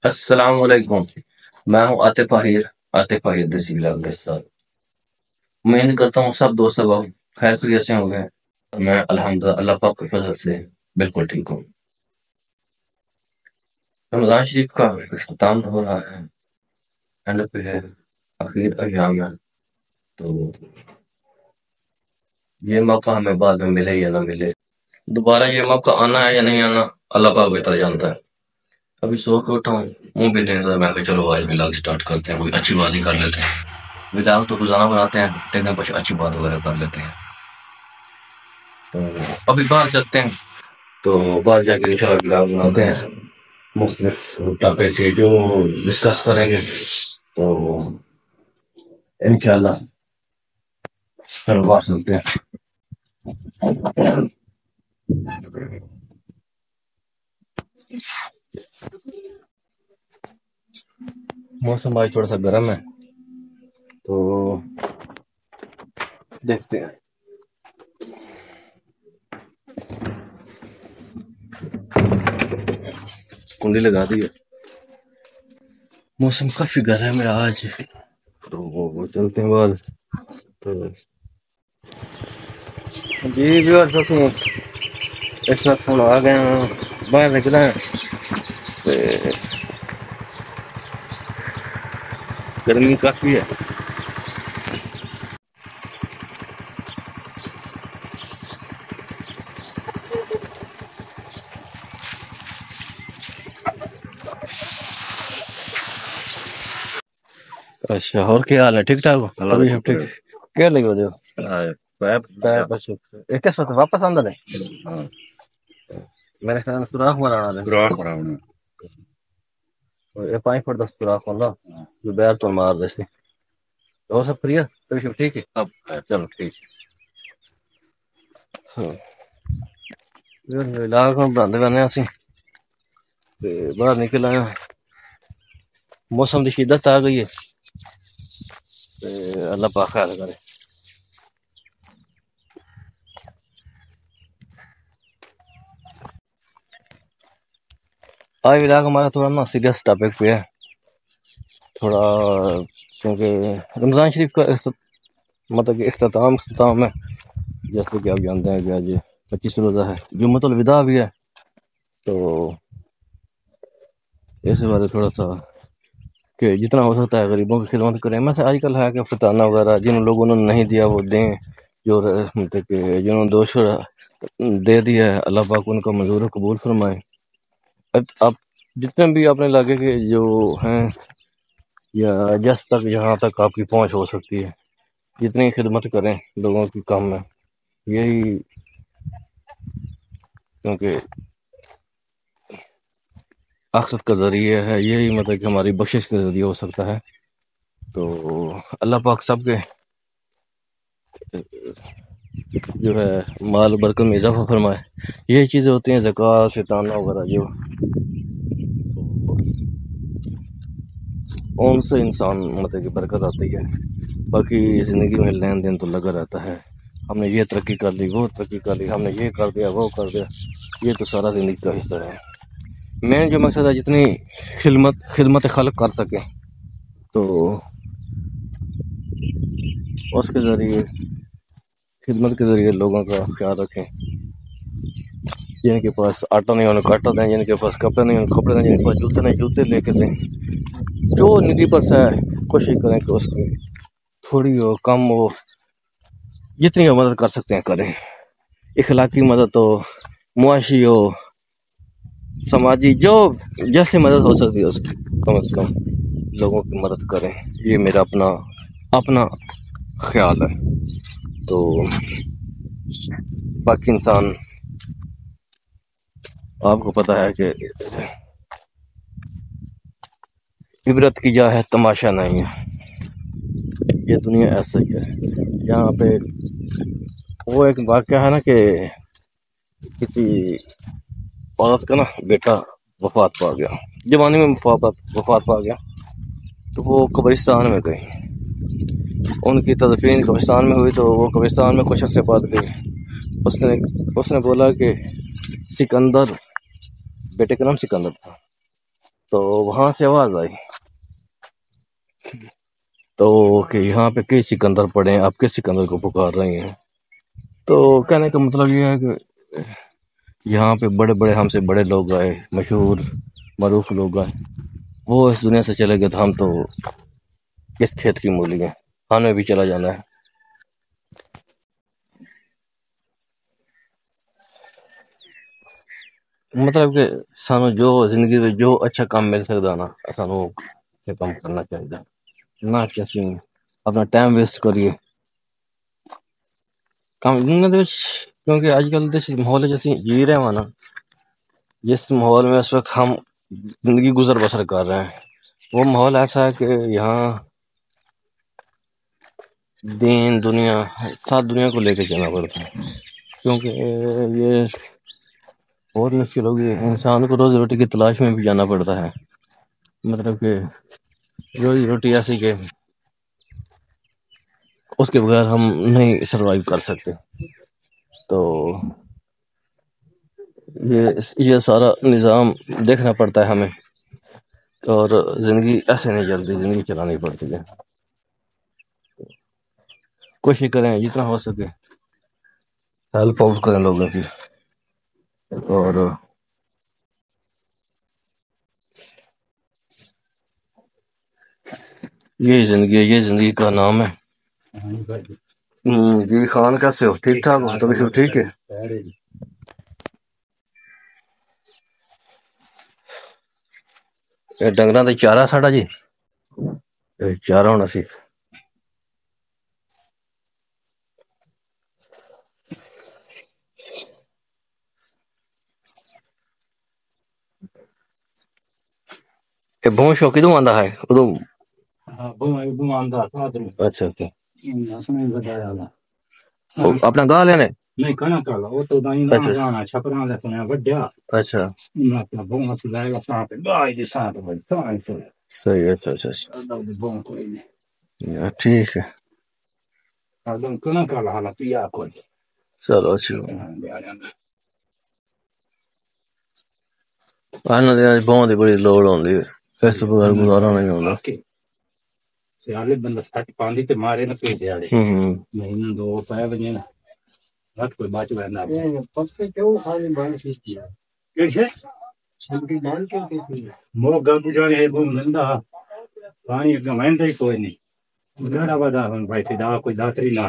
السلام علیکم، میں ہوں عاطف آہیر دیسی بلاگ کے ساتھ۔ امید کرتا ہوں سب دوست احباب خیر خیریت سے ہوں گے اور میں الحمدللہ اللہ پاک کے فضل سے بالکل ٹھیک ہوں۔ رمضان شریف کا اختتام ہو رہا ہے، اینڈ پہ ہے، آخر ایام ہے، تو یہ موقع ہمیں بعد میں ملے یا نہ ملے، دوبارہ یہ موقع آنا ہے یا نہیں آنا اللہ پاک بہتر جانتا ہے۔ ابھی سو کے اٹھا ہوں، منہ بھی نہیں تھا، میں کہ چلو آج ولاگ سٹارٹ کرتے ہیں، کوئی اچھی بات ہی کر لیتے ہیں۔ ولاگ تو روزانہ بناتے ہیں لیکن کچھ اچھی بات وغیرہ کر لیتے ہیں، تو ابھی باہر چلتے ہیں، تو باہر جا کے انشاءاللہ ولاگ بناتے ہیں، مختلف ٹاپک کے جو ڈسکس کریں گے، تو انشاءاللہ پھر باہر چلتے ہیں۔ موسم آج تھوڑا سا گرم ہے، تو دیکھتے ہیں۔ کنڈی لگا دی ہے، موسم کافی گرم ہے آج، تو وہ چلتے ہیں باہر۔ تو جی ویورز ਅਸੀਂ اس وقت ہم آ گئے ہیں، باہر نکلے ہیں، تے گرمی کافی ہے۔ اچھا اور کیا حال ہے؟ ٹھیک ٹھاک ہو؟ ابھی ہم ٹھیک کیا لگے ہو ایک ساتھ واپس آندہ ہے میرے خیال سوراخ مرانا ہے، یہ 5 فٹ 10 سوراخ ہونا جو بیر تو مار دے سی، اور سب فری ہے؟ سب ٹھیک ہے؟ اب چلو ٹھیک لاگ بناتے بنے اسی باہر نکل آئے، موسم کی شدت آ گئی ہے، اللہ پاک خیر کرے۔ آج ولاگ ہمارا تھوڑا نا سیریس ٹاپک پہ ہے، تھوڑا کیونکہ رمضان شریف کا مطلب کہ اختتام ہے، جیسے کہ آپ جانتے ہیں کہ آج 25 روزہ ہے، جمعۃ الوداع بھی ہے، تو اس بارے تھوڑا سا کہ جتنا ہو سکتا ہے غریبوں کی خدمت کریں۔ میں سے آج کل ہے کہ فطانہ وغیرہ جن لوگوں نے نہیں دیا وہ دیں، جو مطلب کہ جنہوں نے دوش دے دیا ہے اللہ پاک ان کا منظور قبول فرمائے۔ آپ جتنے بھی اپنے علاقے کے جو ہیں یا جس تک جہاں تک آپ کی پہنچ ہو سکتی ہے جتنی خدمت کریں لوگوں کی کم ہے، یہی کیونکہ آخرت کا ذریعہ ہے، یہی مطلب کہ ہماری بخشش کا ذریعہ ہو سکتا ہے، تو اللہ پاک سب کے جو ہے مال برکت میں اضافہ فرمائے۔ یہی چیزیں ہوتی ہیں زکوٰۃ فطانہ وغیرہ، جو ان سے انسان مطلب کہ برکت آتی ہے، باقی زندگی میں لین دین تو لگا رہتا ہے، ہم نے یہ ترقی کر لی وہ ترقی کر لی، ہم نے یہ کر دیا وہ کر دیا، یہ تو سارا زندگی کا حصہ ہے۔ مین جو مقصد ہے جتنی خدمت خلق کر سکیں تو اس کے ذریعے خدمت کے ذریعے لوگوں کا خیال رکھیں، جن کے پاس آٹا نہیں انہیں آٹا دیں، جن کے پاس کپڑے نہیں انہیں کپڑے دیں، جن کے پاس جوتے نہیں جوتے لے کے دیں، جو ندی پر سے کوشش کریں کہ اس کی تھوڑی ہو کم ہو، جتنی ہو مدد کر سکتے ہیں کریں، اخلاقی مدد ہو، معاشی ہو، سماجی، جو جیسے مدد ہو سکتی ہے اس کی کم از کم لوگوں کی مدد کریں، یہ میرا اپنا خیال ہے۔ تو باقی انسان آپ کو پتہ ہے کہ عبرت کی جا ہے تماشا نہیں ہے، یہ دنیا ایسا ہی ہے۔ یہاں پہ وہ ایک واقعہ ہے نا کہ کسی عورت کا نا بیٹا وفات پا گیا، جوانی میں وفات پا گیا، تو وہ قبرستان میں گئی، ان کی تدفین قبرستان میں ہوئی، تو وہ قبرستان میں کچھ عرصے بعد گئی، اس نے بولا کہ سکندر، بیٹے کا نام سکندر تھا، تو وہاں سے آواز آئی تو کہ یہاں پہ کئی سکندر پڑے ہیں، آپ کس سکندر کو پکار رہے ہیں؟ تو کہنے کا مطلب یہ ہے کہ یہاں پہ بڑے بڑے ہم سے بڑے لوگ آئے، مشہور معروف لوگ آئے، وہ اس دنیا سے چلے گئے تو ہم تو کس کھیت کی مولی ہیں، ہمیں بھی چلا جانا ہے۔ مطلب کہ سانو جو زندگی میں جو اچھا کام مل سکتا نا سانو وہ کام کرنا چاہیے، نہ کہ اسی اپنا ٹائم ویسٹ کریے کام کیونکہ اج کل جس ماحول جیسے جی رہے ہیں نا، جس ماحول میں اس وقت ہم زندگی گزر بسر کر رہے ہیں، وہ ماحول ایسا ہے کہ یہاں دین دنیا سات دنیا کو لے کے چلنا پڑتا ہے، کیونکہ یہ بہت مشکل ہوگی، انسان کو روزی روٹی کی تلاش میں بھی جانا پڑتا ہے، مطلب کہ روزی روٹی ایسی کہ اس کے بغیر ہم نہیں سروائیو کر سکتے۔ تو یہ سارا نظام دیکھنا پڑتا ہے ہمیں، اور زندگی ایسے نہیں چلتی، زندگی چلانی پڑتی ہے۔ کوشش کریں جتنا ہو سکے ہیلپ آؤٹ کریں لوگوں کی، اور یہی زندگی ہے، یہ زندگی کا نام ہے۔ جی خان کیسے ہو؟ ٹھیک ٹھاک ہو؟ تو ٹھیک ہے؟ ڈنگراں تے چارہ ساڈا جی چارہ ہونا سی۔ بہت شوق کدوں آندا ہے ادو؟ اچھا اچھا اپنا گاہ لینے نہیں کنا کالا وہ تو دائیں گانا چھپراں دے سنے وڈیا۔ اچھا اپنا بہت لائے گا ساتھ گائے دی ساتھ صحیح ہے۔ اچھا اچھا ٹھیک ہے، کنا کالا حالا پیا کو چلو اچھی آنا دے بہت ہی بڑی لوڑ ہوندی ہے، اس بغیر گزارا نہیں ہوندا۔ سیالے بندہ سٹ پاندی تے مارے نہ پی دیاڑے مہینہ دو پے وجے نا رات کوئی بچ ویندا پکے کیوں خالی بان کی کیسے چھنٹی ڈال کے مو گب جانے ہے وہ زندہ پانی کا مہندا ہی کوئی نہیں بڑا بڑا بھائی فدا کوئی داتری نہ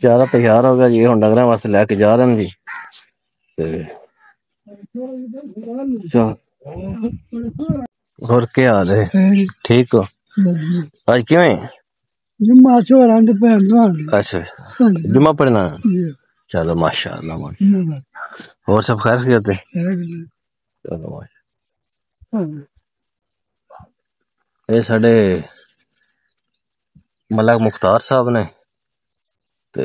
چارہ تیار ہو گیا جی، ہن ڈنگراں واسطے لے کے جا رہے ہیں جی۔ اور کیا حال ہے؟ ٹھیک ہو؟ آج کیویں جمعہ چھوڑا اندر پہن۔ اچھا جمعہ پڑھنا، چلو ماشاء اللہ ماشاءاللہ۔ اور سب خیر سے ہوتے؟ چلو ماشاء یہ ساڈے ملک مختار صاحب نے تے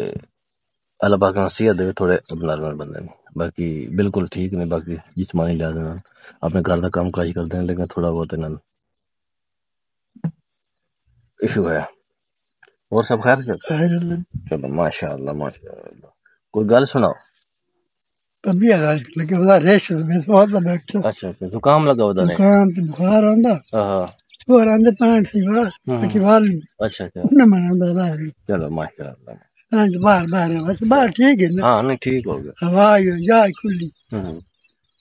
اللہ پاک نصیحت دے تھوڑے نارمل بندے نے، باقی بالکل ٹھیک نے، باقی جسمانی لحاظ نال اپنے گھر کا کام کاج کرتے ہیں، لیکن تھوڑا بہت انہاں ایشو ہے۔ اور سب خیر سے؟ چلو ماشاء اللہ ماشاء اللہ۔ کوئی گل سناؤ۔ اچھا اچھا زکام لگا ہوتا ہے، زکام تے بخار آندا، ہاں اور اندر پانٹ سی بار اچھا اچھا چلو ماشاء اللہ۔ باہر باہر باہر ٹھیک ہے، ہاں نہیں ٹھیک ہو گیا، ہوا جا کھلی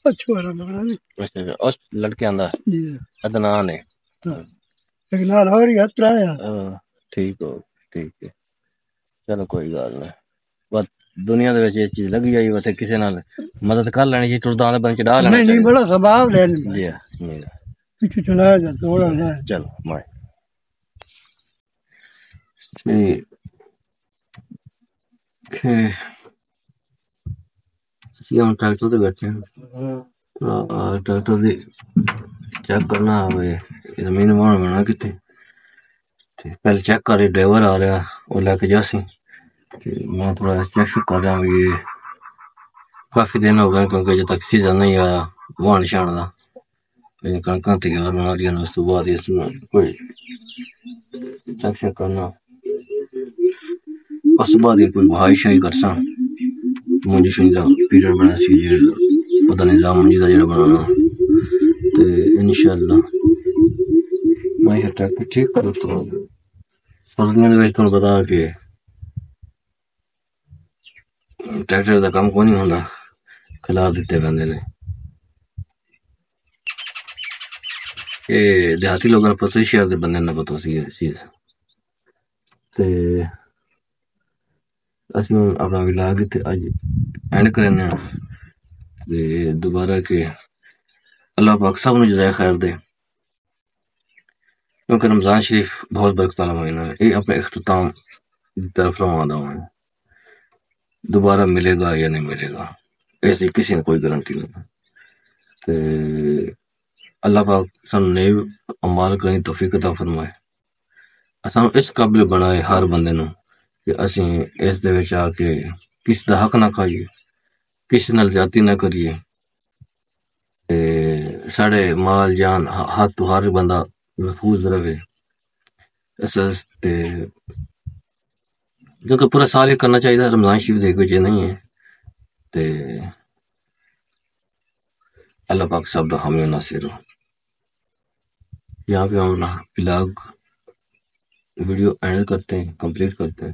اچھا اس لڑکے آندا ادنان ہے سگنال ہو رہی ہے ٹھیک ہو ٹھیک ہے، چلو کوئی گل نہیں، بس دنیا دے وچ یہ چیز لگی آئی واسطے کسی نال مدد کر لینی چاہیے، ٹردا دے بن چڑھا لینا نہیں بڑا ثواب لینا جی پیچھے چلایا جا تھوڑا چلو مائے ہم ٹریکٹر تے بیٹھے ہیں، ٹریکٹر دی چیک کرنا ہوئے زمین وہاں بنا کتنے پہلے چیک کر رہی، ڈرائیور آ رہا وہ لے کے جاسی، میں تھوڑا چیک کر رہا ہوں، یہ کافی دن ہو گئے کیونکہ جب تک سیزن نہیں آیا وہاں نشان دا کڑکاں تیار بنا لیا اس تو بعد اس میں کوئی سیکشن کرنا اس بعد یہ کوئی بہائی شاہی کرساں منجی شنجی دا پیریڈ بنا سی وہ نظام منجی دا جڑا بنانا تو انشاءاللہ میں یہ ٹریکٹر ٹھیک کروں تو سردیاں دے وچ تانوں پتا کہ ٹریکٹر دا کام کوئی نہیں ہوندا کھلار دیتے بندے نے یہ دیہاتی لوگوں نے پتہ شہر دے بندے نہ پتہ سی چیز تے اسی اپنا ولاگ تے اج اینڈ کرنے تے دوبارہ کہ اللہ پاک سب نو جزائے خیر دے کیونکہ رمضان شریف بہت برکت والا مہینہ ہے یہ اپنے اختتام کی طرف روانہ ہوا ہے دوبارہ ملے گا یا نہیں ملے گا ایسی کسی نے کوئی گارنٹی نہیں تے اللہ پاک سانو نیک اعمال کرنے توفیق عطا فرمائے سانو اس قابل بنائے ہر بندے نو کہ اسیں اس دے وچ آ کے کسی دا حق نہ کھائیے کسی نال زیادتی نہ کریے تے ساڑے مال جان ہاتھ تو ہر بندہ محفوظ رہے کیونکہ پورا سال یہ کرنا چاہیے رمضان شریف دیکھ وجہ نہیں ہے تے اللہ پاک سب دا حامی و ناصر ہو یہاں پہ ہم ولاگ ویڈیو اینڈ کرتے ہیں کمپلیٹ کرتے ہیں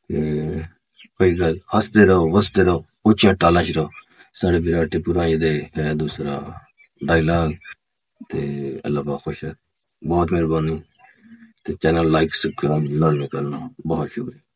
کہ کوئی گل ہستے رہو وستے رہو اونچیاں ٹالاں چ رہو ساڑے براٹے پورا یہ دے ہے دوسرا ڈائلاگ تے اللہ پاک خوش ہے بہت مہربانی تے چینل لائک سبسکرائب ضرور کرنا بہت شکریہ